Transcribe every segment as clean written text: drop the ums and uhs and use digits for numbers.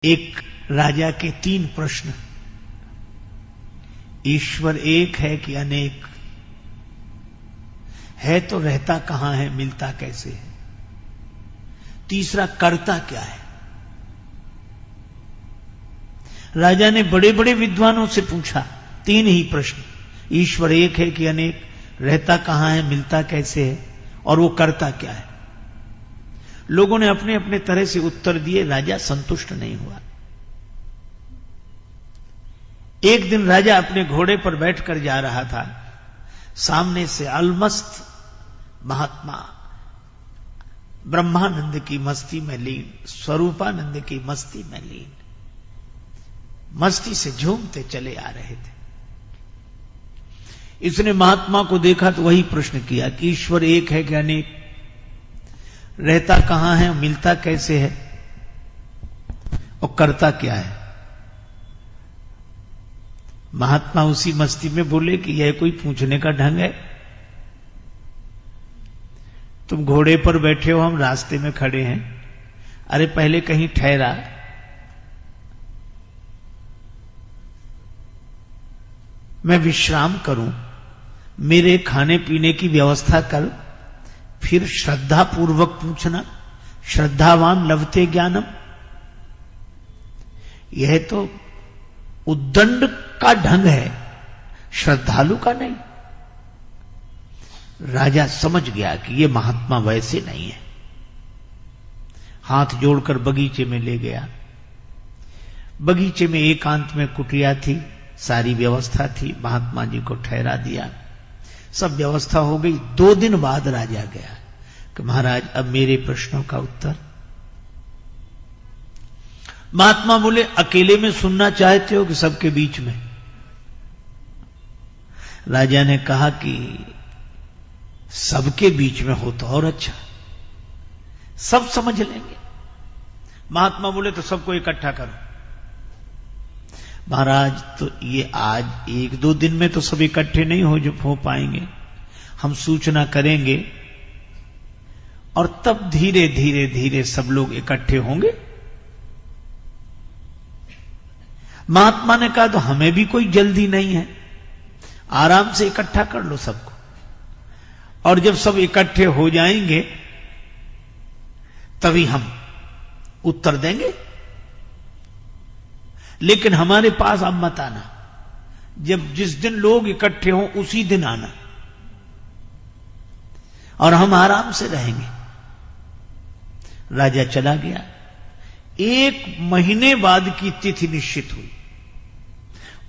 एक राजा के 3 प्रश्न। ईश्वर एक है कि अनेक है, तो रहता कहां है, मिलता कैसे है? तीसरा, करता क्या है? राजा ने बड़े बड़े विद्वानों से पूछा 3 ही प्रश्न। ईश्वर एक है कि अनेक, रहता कहां है, मिलता कैसे है, और वो करता क्या है? लोगों ने अपने अपने तरह से उत्तर दिए। राजा संतुष्ट नहीं हुआ। एक दिन राजा अपने घोड़े पर बैठकर जा रहा था। सामने से अलमस्त महात्मा ब्रह्मानंद की मस्ती में लीन, स्वरूपानंद की मस्ती में लीन, मस्ती से झूमते चले आ रहे थे। इसने महात्मा को देखा तो वही प्रश्न किया कि ईश्वर एक है कि अनेक, रहता कहां है, मिलता कैसे है, और करता क्या है? महात्मा उसी मस्ती में बोले कि यह कोई पूछने का ढंग है? तुम घोड़े पर बैठे हो, हम रास्ते में खड़े हैं। अरे पहले कहीं ठहरा, मैं विश्राम करूं, मेरे खाने पीने की व्यवस्था कर, फिर श्रद्धा पूर्वक पूछना। श्रद्धावान लभते ज्ञानम। यह तो उद्दंड का ढंग है, श्रद्धालु का नहीं। राजा समझ गया कि यह महात्मा वैसे नहीं है। हाथ जोड़कर बगीचे में ले गया। बगीचे में एकांत में कुटिया थी, सारी व्यवस्था थी। महात्मा जी को ठहरा दिया, सब व्यवस्था हो गई। 2 दिन बाद राजा गया कि महाराज अब मेरे प्रश्नों का उत्तर। महात्मा बोले अकेले में सुनना चाहते हो कि सबके बीच में? राजा ने कहा कि सबके बीच में हो तो और अच्छा, सब समझ लेंगे। महात्मा बोले तो सबको इकट्ठा करो। महाराज तो ये आज 1-2 दिन में तो सब इकट्ठे नहीं हो पाएंगे, हम सूचना करेंगे और तब धीरे धीरे धीरे सब लोग इकट्ठे होंगे। महात्मा ने कहा तो हमें भी कोई जल्दी नहीं है, आराम से इकट्ठा कर लो सबको, और जब सब इकट्ठे हो जाएंगे तभी हम उत्तर देंगे। लेकिन हमारे पास अब मत आना, जब जिस दिन लोग इकट्ठे हों उसी दिन आना, और हम आराम से रहेंगे। राजा चला गया। 1 महीने बाद की तिथि निश्चित हुई।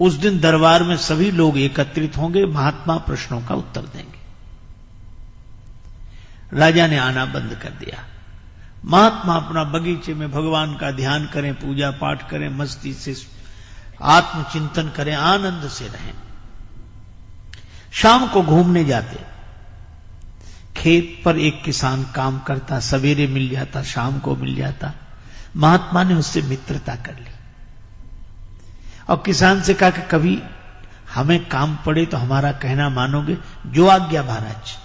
उस दिन दरबार में सभी लोग एकत्रित होंगे, महात्मा प्रश्नों का उत्तर देंगे। राजा ने आना बंद कर दिया। महात्मा अपना बगीचे में भगवान का ध्यान करें, पूजा पाठ करें, मस्ती से आत्मचिंतन करें, आनंद से रहें। शाम को घूमने जाते। खेत पर एक किसान काम करता, सवेरे मिल जाता, शाम को मिल जाता। महात्मा ने उससे मित्रता कर ली और किसान से कहा कि कभी हमें काम पड़े तो हमारा कहना मानोगे? जो आज्ञा महाराज।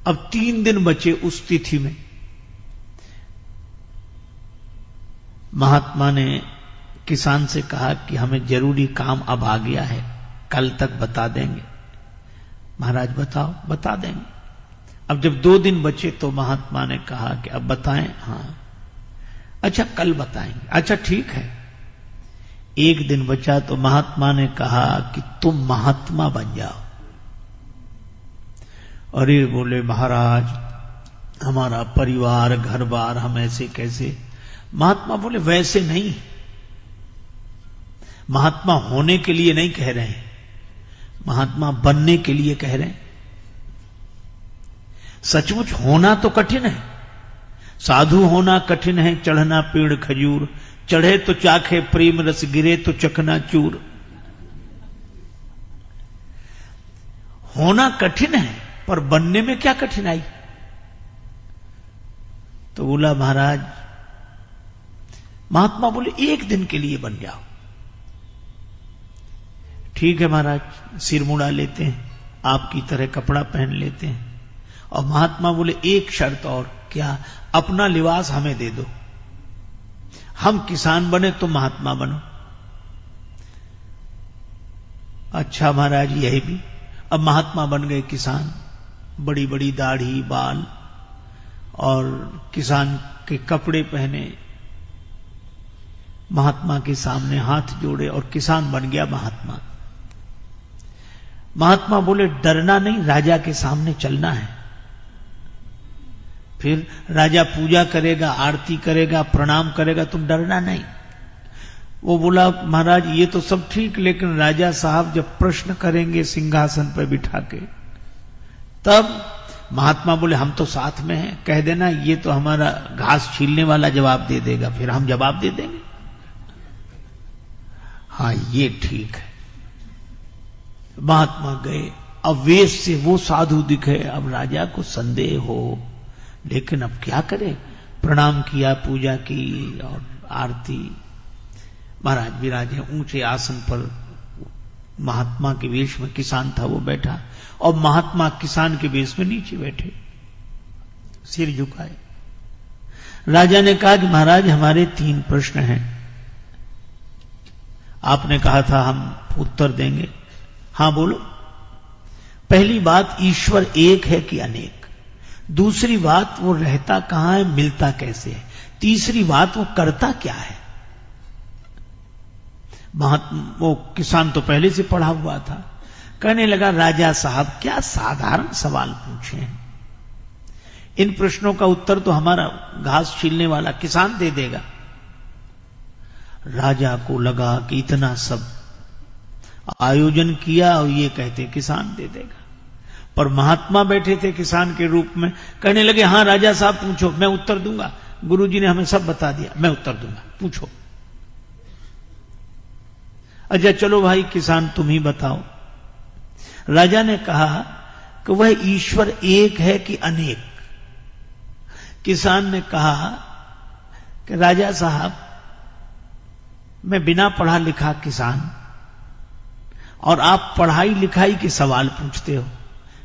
अब 3 दिन बचे उस तिथि में। महात्मा ने किसान से कहा कि हमें जरूरी काम अब आ गया है, कल तक बता देंगे? महाराज बताओ। बता देंगे। अब जब 2 दिन बचे तो महात्मा ने कहा कि अब बताएं? हाँ। अच्छा कल बताएंगे। अच्छा ठीक है। 1 दिन बचा तो महात्मा ने कहा कि तुम महात्मा बन जाओ। अरे बोले महाराज हमारा परिवार घर बार, हम ऐसे कैसे? महात्मा बोले वैसे नहीं, महात्मा होने के लिए नहीं कह रहे हैं, महात्मा बनने के लिए कह रहे हैं। सचमुच होना तो कठिन है, साधु होना कठिन है। चढ़ना पेड़ खजूर, चढ़े तो चाखे प्रेम रस, गिरे तो चकना चूर। होना कठिन है, पर बनने में क्या कठिनाई? तो बोला महाराज, महात्मा बोले 1 दिन के लिए बन जाओ। ठीक है महाराज, सिर मुड़ा लेते हैं, आपकी तरह कपड़ा पहन लेते हैं। और महात्मा बोले एक शर्त और। क्या? अपना लिबास हमें दे दो। हम किसान बने तो महात्मा बनो। अच्छा महाराज, यही भी। अब महात्मा बन गए किसान, बड़ी बड़ी दाढ़ी बाल और किसान के कपड़े पहने, महात्मा के सामने हाथ जोड़े और किसान बन गया महात्मा। महात्मा बोले डरना नहीं, राजा के सामने चलना है। फिर राजा पूजा करेगा, आरती करेगा, प्रणाम करेगा, तुम डरना नहीं। वो बोला महाराज ये तो सब ठीक, लेकिन राजा साहब जब प्रश्न करेंगे सिंहासन पर बिठा के, तब महात्मा बोले हम तो साथ में हैं, कह देना ये तो हमारा घास छीलने वाला जवाब दे देगा, फिर हम जवाब दे देंगे। हाँ ये ठीक है। महात्मा गए, अब वेश से वो साधु दिखे, अब राजा को संदेह हो, लेकिन अब क्या करे, प्रणाम किया, पूजा की और आरती। महाराज विराजे ऊंचे आसन पर, महात्मा के वेश में किसान था वो बैठा, और महात्मा किसान के वेश में नीचे बैठे, सिर झुकाए। राजा ने कहा कि महाराज हमारे 3 प्रश्न हैं, आपने कहा था हम उत्तर देंगे। हां बोलो। पहली बात, ईश्वर एक है कि अनेक? दूसरी बात, वो रहता कहां है, मिलता कैसे है? तीसरी बात, वो करता क्या है? वो किसान तो पहले से पढ़ा हुआ था, कहने लगा राजा साहब क्या साधारण सवाल पूछे हैं, इन प्रश्नों का उत्तर तो हमारा घास छीलने वाला किसान दे देगा। राजा को लगा कि इतना सब आयोजन किया और ये कहते किसान दे देगा, पर महात्मा बैठे थे किसान के रूप में, कहने लगे हां राजा साहब पूछो, मैं उत्तर दूंगा, गुरुजी ने हमें सब बता दिया, मैं उत्तर दूंगा, पूछो। अच्छा चलो भाई किसान तुम ही बताओ। राजा ने कहा कि वह ईश्वर एक है कि अनेक? किसान ने कहा कि राजा साहब मैं बिना पढ़ा लिखा किसान, और आप पढ़ाई लिखाई के सवाल पूछते हो,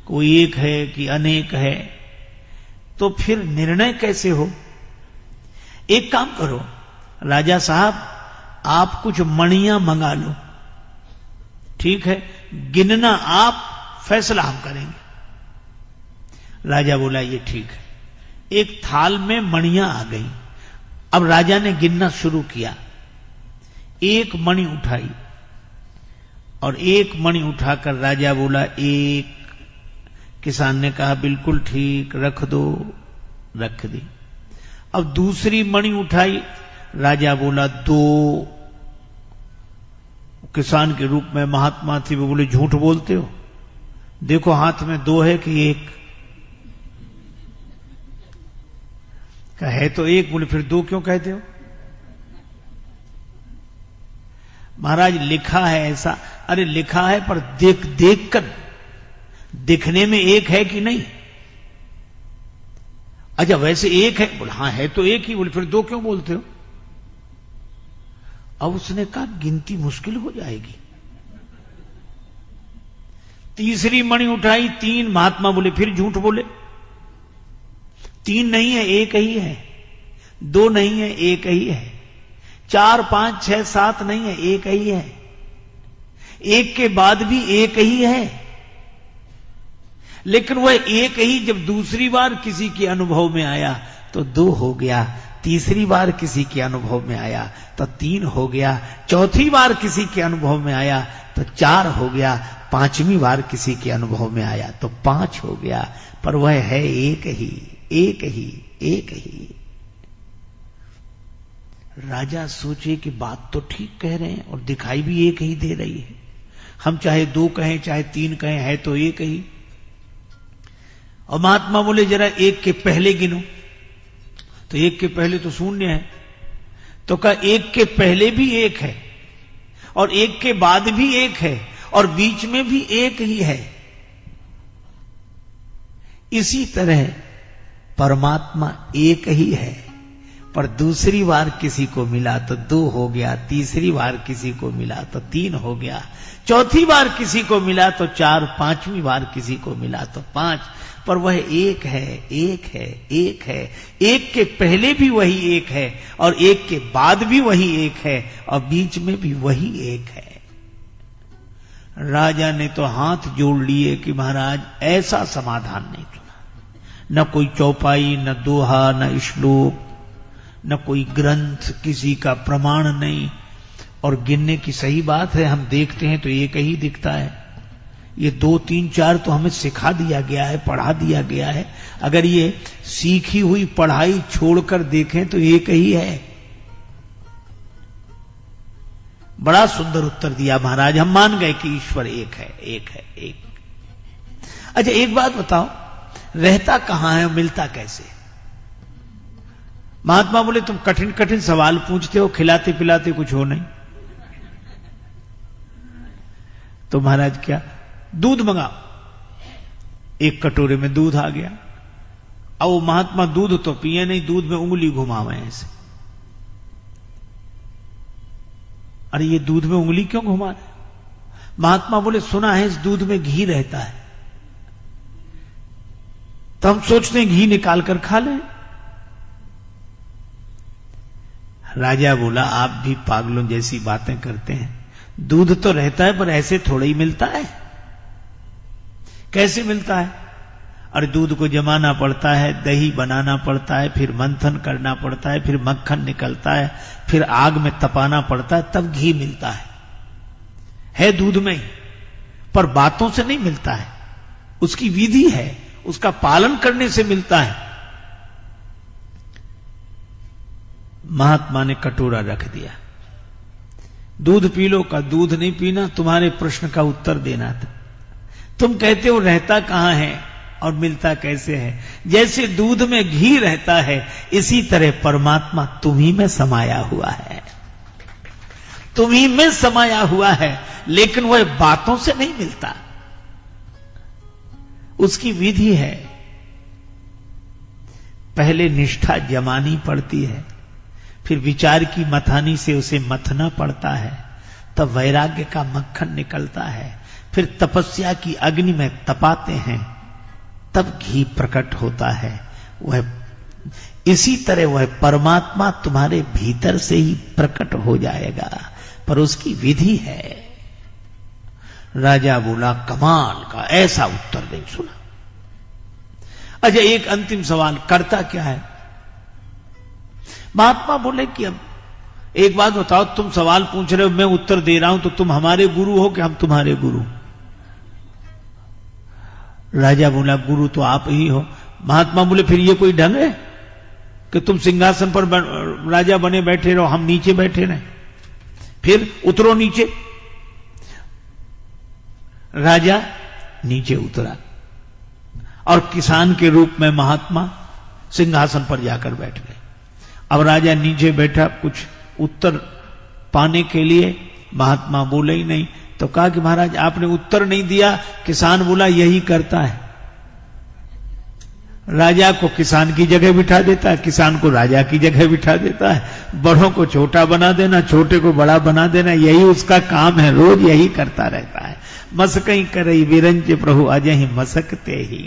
कोई एक है कि अनेक है, तो फिर निर्णय कैसे हो? एक काम करो राजा साहब, आप कुछ मणियां मंगा लो, ठीक है, गिनना आप, फैसला हम करेंगे। राजा बोला ये ठीक है। एक थाल में मणियां आ गई, अब राजा ने गिनना शुरू किया, एक मणि उठाई, और एक मणि उठाकर राजा बोला 1। किसान ने कहा बिल्कुल ठीक, रख दो, रख दी। अब दूसरी मणि उठाई, राजा बोला 2। किसान के रूप में महात्मा थी, वो बोले झूठ बोलते हो, देखो हाथ में 2 है कि 1? कहा है तो 1। बोले फिर 2 क्यों कहते हो? महाराज लिखा है ऐसा। अरे लिखा है पर देख देख कर दिखने में 1 है कि नहीं? अच्छा वैसे 1 है? बोले हाँ है तो 1 ही। बोले फिर 2 क्यों बोलते हो? अब उसने कहा गिनती मुश्किल हो जाएगी। तीसरी मणि उठाई, 3। महात्मा बोले फिर झूठ बोले, 3 नहीं है, 1 ही है। 2 नहीं है, 1 ही है। 4, 5, 6, 7 नहीं है, 1 ही है। 1 के बाद भी 1 ही है। लेकिन वह 1 ही जब दूसरी बार किसी के अनुभव में आया तो 2 हो गया, तीसरी बार किसी के अनुभव में आया तो 3 हो गया, चौथी बार किसी के अनुभव में आया तो 4 हो गया, 5वीं बार किसी के अनुभव में आया तो 5 हो गया। पर वह है 1 ही, 1 ही, 1 ही। राजा सोचे कि बात तो ठीक कह रहे हैं और दिखाई भी 1 ही दे रही है, हम चाहे 2 कहें चाहे 3 कहें, है तो 1 ही। और महात्मा बोले जरा 1 के पहले गिनो, तो 1 के पहले तो 0 है। तो कहा 1 के पहले भी 1 है और 1 के बाद भी 1 है और बीच में भी 1 ही है। इसी तरह परमात्मा 1 ही है, पर दूसरी बार किसी को मिला तो 2 हो गया, तीसरी बार किसी को मिला तो 3 हो गया, चौथी बार किसी को मिला तो 4, 5वीं बार किसी को मिला तो 5। पर वह एक है, एक है, एक है। एक के पहले भी वही एक है और एक के बाद भी वही एक है और बीच में भी वही एक है। राजा ने तो हाथ जोड़ लिए कि महाराज ऐसा समाधान नहीं सुना। न कोई चौपाई, न दोहा, न श्लोक, न कोई ग्रंथ, किसी का प्रमाण नहीं। और गिनने की सही बात है, हम देखते हैं तो एक ही दिखता है। ये 2, 3, 4 तो हमें सिखा दिया गया है, पढ़ा दिया गया है। अगर ये सीखी हुई पढ़ाई छोड़कर देखें तो एक ही है। बड़ा सुंदर उत्तर दिया महाराज, हम मान गए कि ईश्वर एक है, एक है, एक। अच्छा एक बात बताओ, रहता कहां है, मिलता कैसे? महात्मा बोले तुम कठिन कठिन सवाल पूछते हो, खिलाते पिलाते कुछ हो नहीं। तो महाराज क्या, दूध मंगाओ। एक कटोरे में दूध आ गया। अब वो महात्मा दूध तो पिए नहीं, दूध में उंगली घुमावे ऐसे। अरे ये दूध में उंगली क्यों घुमा रहे? महात्मा बोले सुना है इस दूध में घी रहता है। तो हम सोचते हैं घी निकाल कर खा लें। राजा बोला आप भी पागलों जैसी बातें करते हैं। दूध तो रहता है पर ऐसे थोड़ा ही मिलता है। कैसे मिलता है? और दूध को जमाना पड़ता है, दही बनाना पड़ता है, फिर मंथन करना पड़ता है, फिर मक्खन निकलता है, फिर आग में तपाना पड़ता है, तब घी मिलता है दूध में ही। पर बातों से नहीं मिलता है, उसकी विधि है, उसका पालन करने से मिलता है। महात्मा ने कटोरा रख दिया। दूध पी लो का, दूध नहीं पीना, तुम्हारे प्रश्न का उत्तर देना था। तुम कहते हो रहता कहां है और मिलता कैसे है? जैसे दूध में घी रहता है, इसी तरह परमात्मा तुम्ही में समाया हुआ है, तुम्ही में समाया हुआ है। लेकिन वह बातों से नहीं मिलता, उसकी विधि है। पहले निष्ठा जमानी पड़ती है, फिर विचार की मथानी से उसे मथना पड़ता है, तब वैराग्य का मक्खन निकलता है। फिर तपस्या की अग्नि में तपाते हैं, तब घी प्रकट होता है। वह इसी तरह वह परमात्मा तुम्हारे भीतर से ही प्रकट हो जाएगा, पर उसकी विधि है। राजा बोला कमाल का, ऐसा उत्तर नहीं सुना। अच्छा एक अंतिम सवाल, करता क्या है? महात्मा बोले कि अब एक बात बताओ, तुम सवाल पूछ रहे हो, मैं उत्तर दे रहा हूं, तो तुम हमारे गुरु हो कि हम तुम्हारे गुरु? राजा बोला गुरु तो आप ही हो। महात्मा बोले फिर ये कोई ढंग है कि तुम सिंहासन पर राजा बने बैठे रहो, हम नीचे बैठे रहे? फिर उतरो नीचे। राजा नीचे उतरा और किसान के रूप में महात्मा सिंहासन पर जाकर बैठ गए। अब राजा नीचे बैठा, कुछ उत्तर पाने के लिए। महात्मा बोले ही नहीं, तो कहा कि महाराज आपने उत्तर नहीं दिया। किसान बोला यही करता है, राजा को किसान की जगह बिठा देता है, किसान को राजा की जगह बिठा देता है। बड़ों को छोटा बना देना, छोटे को बड़ा बना देना, यही उसका काम है, रोज यही करता रहता है। मसकई करई विरंज प्रभु अजहि मसकते ही।